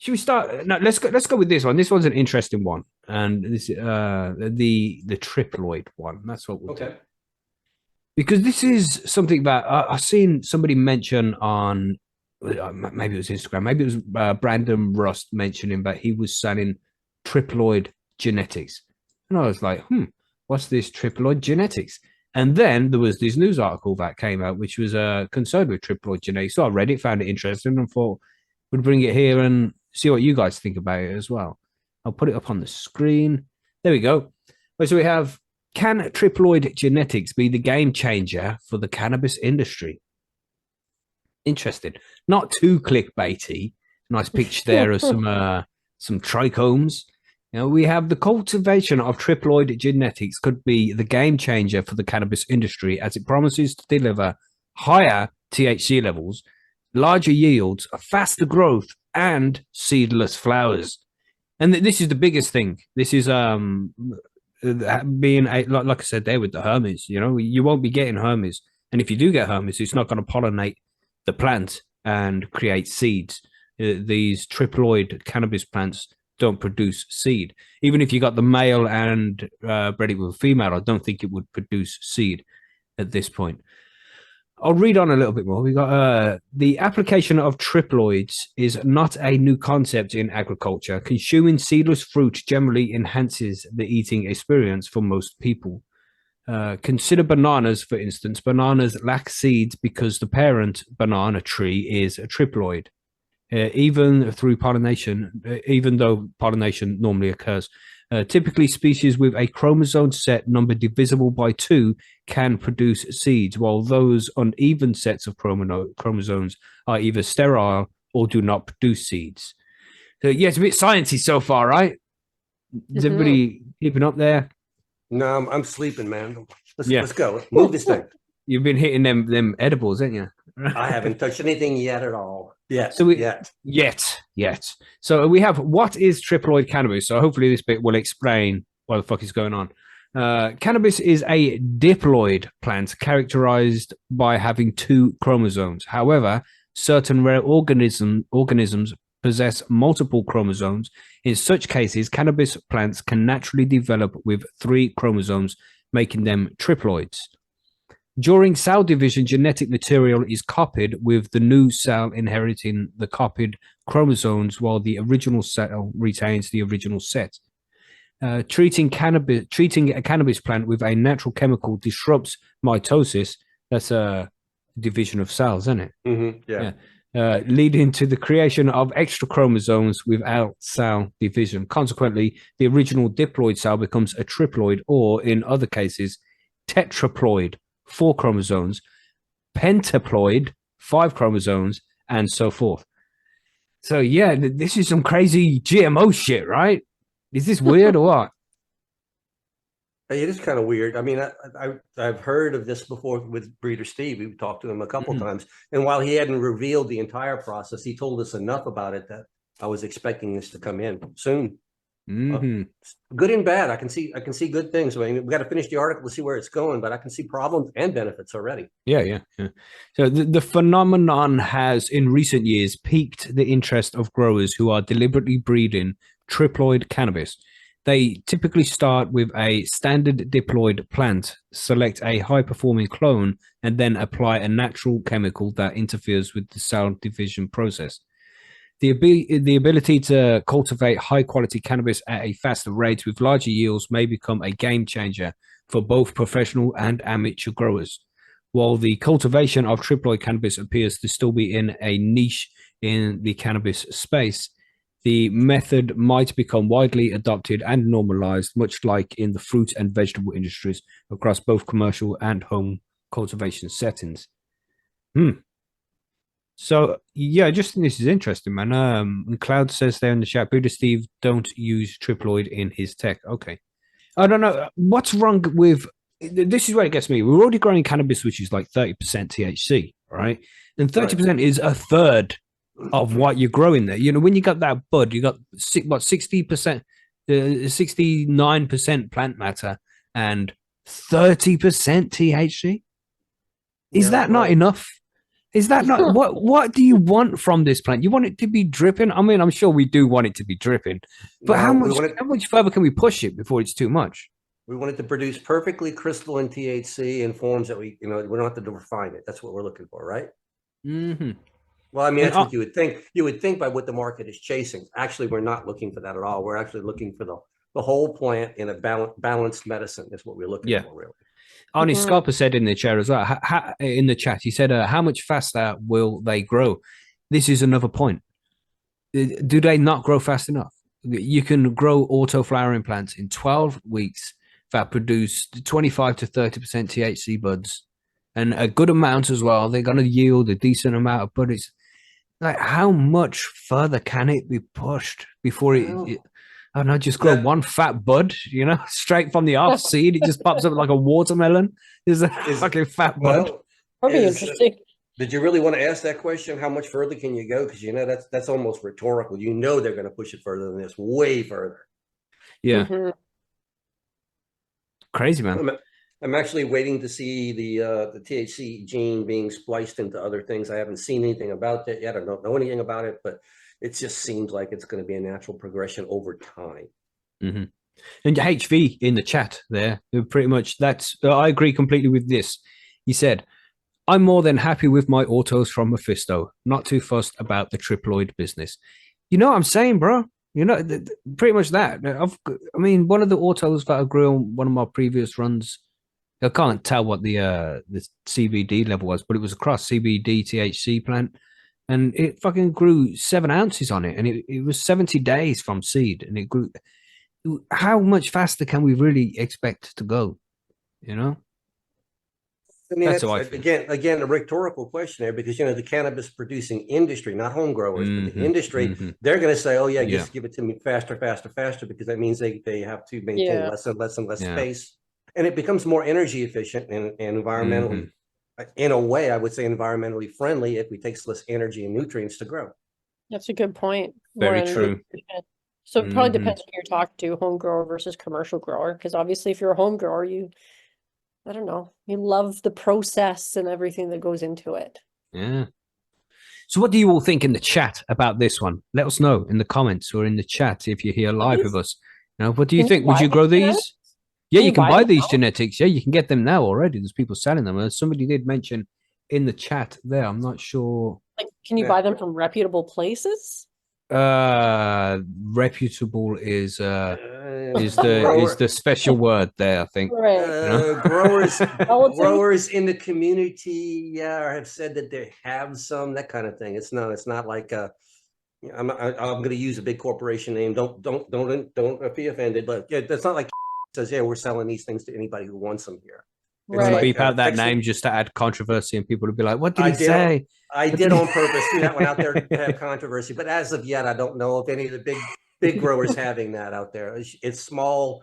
should we start? No, let's go with this one. This one's an interesting one, and this the triploid one. That's what we'll do. Because this is something that I've seen somebody mention on, maybe it was Instagram, maybe it was Brandon Rust mentioning that he was selling triploid genetics. And I was like, what's this triploid genetics? And then there was this news article that came out, which was concerned with triploid genetics. So I read it, found it interesting, and thought we'd bring it here and see what you guys think about it as well. I'll put it up on the screen. There we go. So we have, can triploid genetics be the game changer for the cannabis industry? Interesting. Not too clickbaity. Nice picture there of some trichomes. You know, we have the cultivation of triploid genetics could be the game changer for the cannabis industry, as it promises to deliver higher THC levels, larger yields, a faster growth, and seedless flowers. And this is the biggest thing. This is being like I said there with the Hermes. You know, you won't be getting Hermes, and if you do get Hermes, it's not going to pollinate the plant and create seeds. These triploid cannabis plants don't produce seed. Even if you got the male and bred it with a female, I don't think it would produce seed at this point. I'll read on a little bit more. We got the application of triploids is not a new concept in agriculture. Consuming seedless fruit generally enhances the eating experience for most people. Consider bananas, for instance. Bananas lack seeds because the parent banana tree is a triploid. Even through pollination, even though pollination normally occurs. Typically, species with a chromosome set number divisible by 2 can produce seeds, while those uneven sets of chromosomes are either sterile or do not produce seeds. So, yeah, it's a bit sciencey so far, right? Is everybody keeping up there? No, I'm sleeping, man. Let's go. Let's move this thing. You've been hitting them edibles, haven't you? I haven't touched anything yet at all. Yet. So we have, what is triploid cannabis? So hopefully this bit will explain what the fuck is going on. Cannabis is a diploid plant characterized by having 2 chromosomes. However, certain rare organisms possess multiple chromosomes. In such cases, cannabis plants can naturally develop with 3 chromosomes, making them triploids. During cell division, genetic material is copied, with the new cell inheriting the copied chromosomes while the original cell retains the original set. Treating a cannabis plant with a natural chemical disrupts mitosis. That's a division of cells, isn't it? Yeah. Leading to the creation of extra chromosomes without cell division. Consequently, the original diploid cell becomes a triploid, or in other cases, tetraploid. 4 chromosomes, pentaploid, 5 chromosomes, and so forth. So yeah, this is some crazy GMO shit, right? Is this weird or what? It is kind of weird. I mean, I've heard of this before with Breeder Steve. We've talked to him a couple times, and while he hadn't revealed the entire process, he told us enough about it that I was expecting this to come in soon. Good and bad. I can see good things. I mean, we got to finish the article to see where it's going, but I can see problems and benefits already. Yeah. So the phenomenon has in recent years piqued the interest of growers who are deliberately breeding triploid cannabis. They typically start with a standard diploid plant, select a high-performing clone, and then apply a natural chemical that interferes with the cell division process. The ability to cultivate high-quality cannabis at a faster rate with larger yields may become a game changer for both professional and amateur growers. While the cultivation of triploid cannabis appears to still be in a niche in the cannabis space, the method might become widely adopted and normalized, much like in the fruit and vegetable industries across both commercial and home cultivation settings. So yeah, I just think this is interesting, man. And Cloud says there in the chat, Buddha Steve don't use triploid in his tech. Okay. I don't know. What's wrong with this is where it gets me. We're already growing cannabis, which is like 30% THC, right? And 30% is a third of what you're growing there. You know, when you got that bud, you got 60%, 69% plant matter and 30% THC. Is that not enough? Is that not what do you want from this plant? You want it to be dripping? I mean, I'm sure we do want it to be dripping, but No, how much further can we push it before it's too much? we want it to produce perfectly crystalline THC in forms that we don't have to refine it. That's what we're looking for, right? Mm-hmm. Well, I mean, And that's what you would think. You would think by what the market is chasing. Actually, we're not looking for that at all. We're actually looking for the whole plant in a balanced medicine is what we're looking for, really. Arnie Scarpa said in the chat as well, in the chat, he said, how much faster will they grow? This is another point. Do they not grow fast enough? You can grow auto flowering plants in 12 weeks that produce 25 to 30% THC buds and a good amount as well. They're going to yield a decent amount of buds. Like, how much further can it be pushed before it I don't know, just grow one fat bud, straight from the off seed. It just pops up like a watermelon. Is a fucking fat bud. That'd be interesting. Did you really want to ask that question? How much further can you go? Because that's almost rhetorical. They're going to push it further than this, way further. Yeah. Crazy, man. I'm actually waiting to see the THC gene being spliced into other things. I haven't seen anything about that yet. I don't know anything about it, but it just seems like it's going to be a natural progression over time. Mm-hmm. And HV in the chat there, pretty much I agree completely with this. He said, I'm more than happy with my autos from Mephisto. Not too fussed about the triploid business. You know what I'm saying, bro? Pretty much that. I mean, one of the autos that I grew on one of my previous runs, I can't tell what the CBD level was, but it was a cross CBD THC plant. And it fucking grew 7 ounces on it. And it was 70 days from seed. And it grew. How much faster can we really expect to go? I mean, that's again, a rhetorical question there, because the cannabis producing industry, not home growers, but the industry, they're going to say, "Oh yeah, just give it to me faster, because that means they have to maintain less and less space, and it becomes more energy efficient and environmentally, in a way, I would say environmentally friendly if it takes less energy and nutrients to grow." That's a good point. Very true. So it probably depends who you're talking to, home grower versus commercial grower, because obviously, if you're a home grower, I don't know. You love the process and everything that goes into it. Yeah. So what do you all think in the chat about this one? Let us know in the comments or in the chat if you're here live with us. What do you think? Would you grow these? Yeah, you can buy these genetics. Yeah, you can get them now already. There's people selling them. Somebody did mention in the chat there. I'm not sure. Like, can you buy them from reputable places? Reputable is the special word there, I think. Right. Growers in the community have said that they have some, that kind of thing. It's not like I'm going to use a big corporation name. Don't be offended, but that's not like says, we're selling these things to anybody who wants them here. Right. Like, beep out that name just to add controversy, and people would be like, "What did he say?" I did on purpose. That one out there to have controversy, but as of yet, I don't know if any of the big growers having that out there. It's small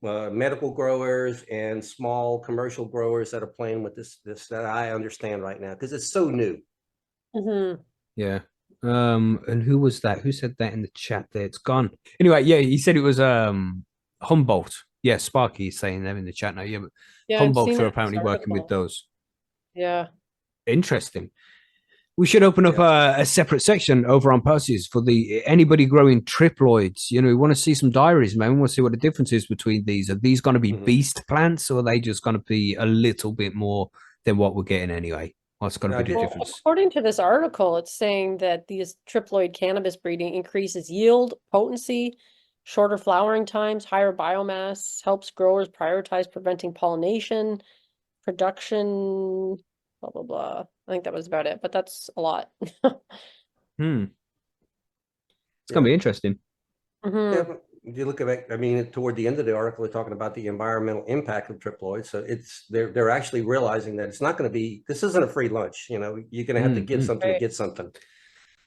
medical growers and small commercial growers that are playing with this that I understand right now, because it's so new. Yeah. And who was that? Who said that in the chat there? It's gone. Anyway, yeah, he said it was Humboldt. Yeah, Sparky is saying them in the chat now. Yeah, but Humboldt are apparently working with those. Yeah. Interesting. We should open up a separate section over on Percys for anybody growing triploids. We want to see some diaries, man. We want to see what the difference is between these. Are these going to be beast plants, or are they just going to be a little bit more than what we're getting anyway? What's going to be the difference? According to this article, it's saying that these triploid cannabis breeding increases yield, potency, shorter flowering times, higher biomass, helps growers prioritize preventing pollination, production, blah, blah, blah. I think that was about it, but that's a lot. It's going to be interesting. Yeah, you look at, toward the end of the article, they're talking about the environmental impact of triploids. So they're actually realizing that it's not going to be, this isn't a free lunch. You're going to have to give something to get something.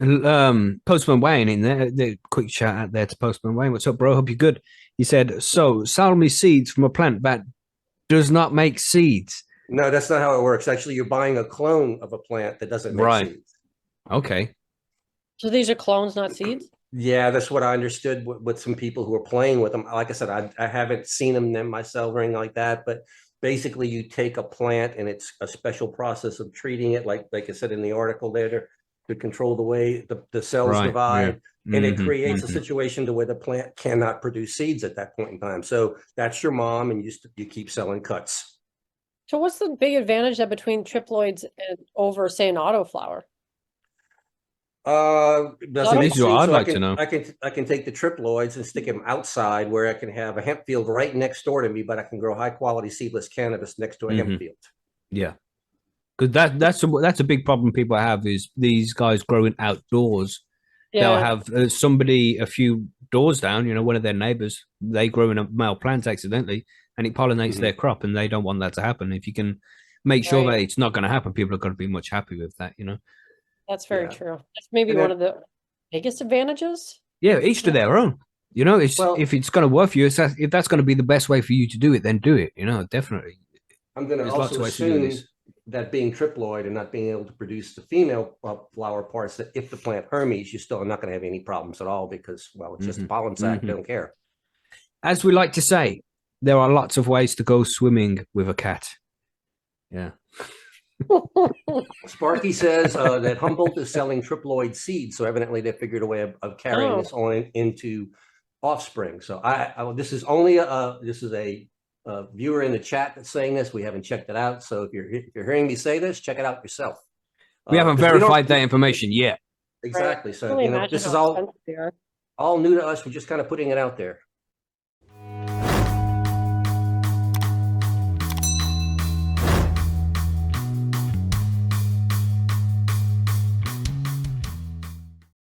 Postman Wayne in there, the quick shout out there to Postman Wayne. What's up, bro? Hope you're good. He said, so sell me seeds from a plant that does not make seeds. No, that's not how it works. Actually, you're buying a clone of a plant that doesn't make seeds. Okay. So these are clones, not seeds? Yeah, that's what I understood with some people who are playing with them. Like I said, I haven't seen them myself or anything like that, but basically you take a plant and it's a special process of treating it, like I said in the article there, to control the way the cells Right, divide. yeah. And it Mhm, creates a mhm. situation to where the plant cannot produce seeds at that point in time. So that's your mom, and you keep selling cuts. So what's the big advantage that between triploids and over, say, an autoflower? Doesn't make This is what seeds, I'd so like to know. I can take the triploids and stick them outside where I can have a hemp field right next door to me, but I can grow high quality seedless cannabis next to a hemp Mhm. field. Yeah, because that's a big problem people have is these guys growing outdoors. They'll Yeah, have somebody a few doors down, one of their neighbors, they grow in a male plant accidentally, and it pollinates Mhm. their crop, and they don't want that to happen. If you can make sure right. that it's not going to happen, people are going to be much happy with that. That's very Yeah. true. That's maybe And one then, of the biggest advantages. Yeah, each to their own. It's well, if it's going to work for you, if that's going to be the best way for you to do it, then do it. Definitely. I'm going to There's lots also of ways to do assume this. that being triploid and not being able to produce the female flower parts, that if the plant Hermes, you still are not going to have any problems at all because, well, it's just a pollen sac. They don't care. As we like to say, there are lots of ways to go swimming with a cat. Yeah. Sparky says that Humboldt is selling triploid seeds, so evidently they figured a way of carrying this on into offspring. So this is only this is a viewer in the chat that's saying this. We haven't checked it out, so if you're hearing me say this, check it out yourself. We haven't 'Cause verified that information yet. exactly. So Really imagine this is how expensive they are. all new to us. We're just kind of putting it out there.